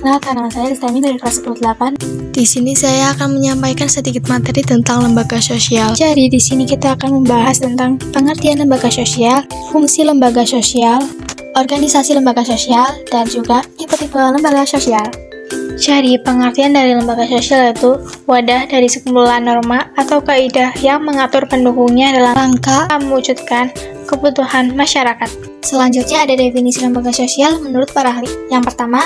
Perkenalkan, nama saya Lestami dari kelas 18. Di sini saya akan menyampaikan sedikit materi tentang lembaga sosial. Jadi di sini kita akan membahas tentang pengertian lembaga sosial, fungsi lembaga sosial, organisasi lembaga sosial, dan juga tipe-tipe lembaga sosial. Jadi pengertian dari lembaga sosial itu wadah dari sekumpulan norma atau kaidah yang mengatur pendukungnya dalam rangka mewujudkan kebutuhan masyarakat. Selanjutnya ada definisi lembaga sosial menurut para ahli. Yang pertama,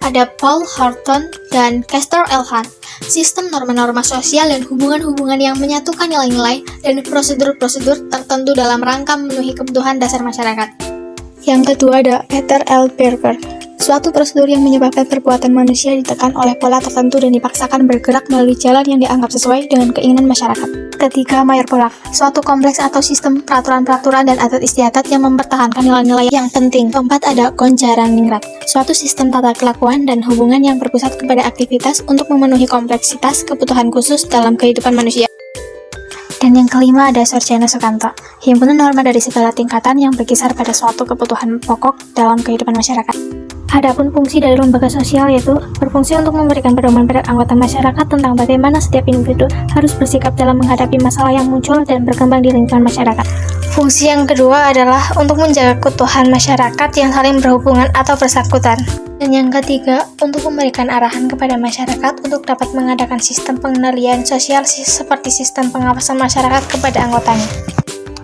ada Paul Horton dan Castor Elhan. Sistem norma-norma sosial dan hubungan-hubungan yang menyatukan nilai-nilai dan prosedur-prosedur tertentu dalam rangka memenuhi kebutuhan dasar masyarakat. Yang kedua ada Peter L. Berger. Suatu prosedur yang menyebabkan perbuatan manusia ditekan oleh pola tertentu dan dipaksakan bergerak melalui jalan yang dianggap sesuai dengan keinginan masyarakat. Ketiga, Mayer Polak. Suatu kompleks atau sistem peraturan-peraturan dan adat istiadat yang mempertahankan nilai-nilai yang penting. Keempat, ada Konjaran Ningrat. Suatu sistem tata kelakuan dan hubungan yang berpusat kepada aktivitas untuk memenuhi kompleksitas kebutuhan khusus dalam kehidupan manusia. Dan yang kelima ada Sarjana Sukanto, himpunan norma dari segala tingkatan yang berkisar pada suatu kebutuhan pokok dalam kehidupan masyarakat. Adapun fungsi dari lembaga sosial yaitu berfungsi untuk memberikan pedoman pada anggota masyarakat tentang bagaimana setiap individu harus bersikap dalam menghadapi masalah yang muncul dan berkembang di lingkungan masyarakat. Fungsi yang kedua adalah untuk menjaga keutuhan masyarakat yang saling berhubungan atau bersangkutan. Dan yang ketiga, untuk memberikan arahan kepada masyarakat untuk dapat mengadakan sistem pengendalian sosial seperti sistem pengawasan masyarakat kepada anggotanya.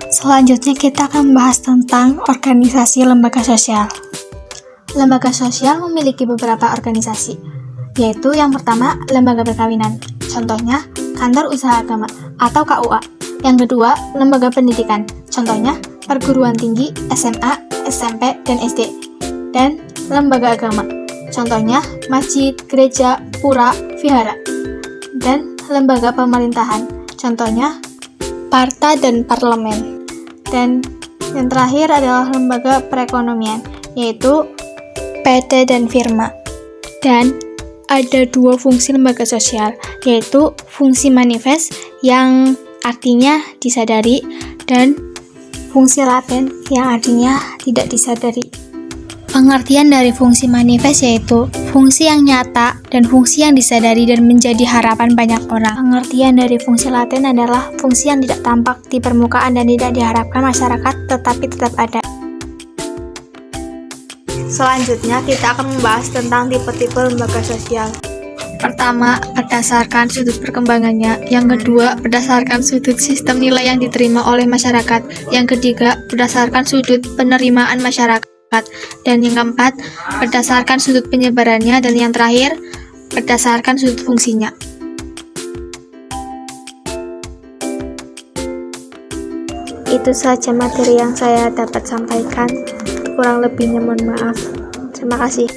Selanjutnya kita akan membahas tentang organisasi lembaga sosial. Lembaga sosial memiliki beberapa organisasi, yaitu yang pertama, lembaga perkawinan. Contohnya, kantor usaha agama atau KUA. Yang kedua, lembaga pendidikan. Contohnya, perguruan tinggi, SMA, SMP, dan SD. Dan lembaga agama. Contohnya, masjid, gereja, pura, vihara. Dan lembaga pemerintahan. Contohnya, parta dan parlemen. Dan yang terakhir adalah lembaga perekonomian, yaitu PT dan firma. Dan ada dua fungsi lembaga sosial, yaitu fungsi manifest yang artinya disadari dan fungsi laten yang artinya tidak disadari. Pengertian dari fungsi manifest yaitu fungsi yang nyata dan fungsi yang disadari dan menjadi harapan banyak orang. Pengertian dari fungsi laten adalah fungsi yang tidak tampak di permukaan dan tidak diharapkan masyarakat tetapi tetap ada. Selanjutnya, kita akan membahas tentang tipe-tipe lembaga sosial. Pertama, berdasarkan sudut perkembangannya. Yang kedua, berdasarkan sudut sistem nilai yang diterima oleh masyarakat. Yang ketiga, berdasarkan sudut penerimaan masyarakat. Dan yang keempat, berdasarkan sudut penyebarannya. Dan yang terakhir, berdasarkan sudut fungsinya. Itu saja materi yang saya dapat sampaikan. Kurang lebihnya mohon maaf. Terima kasih.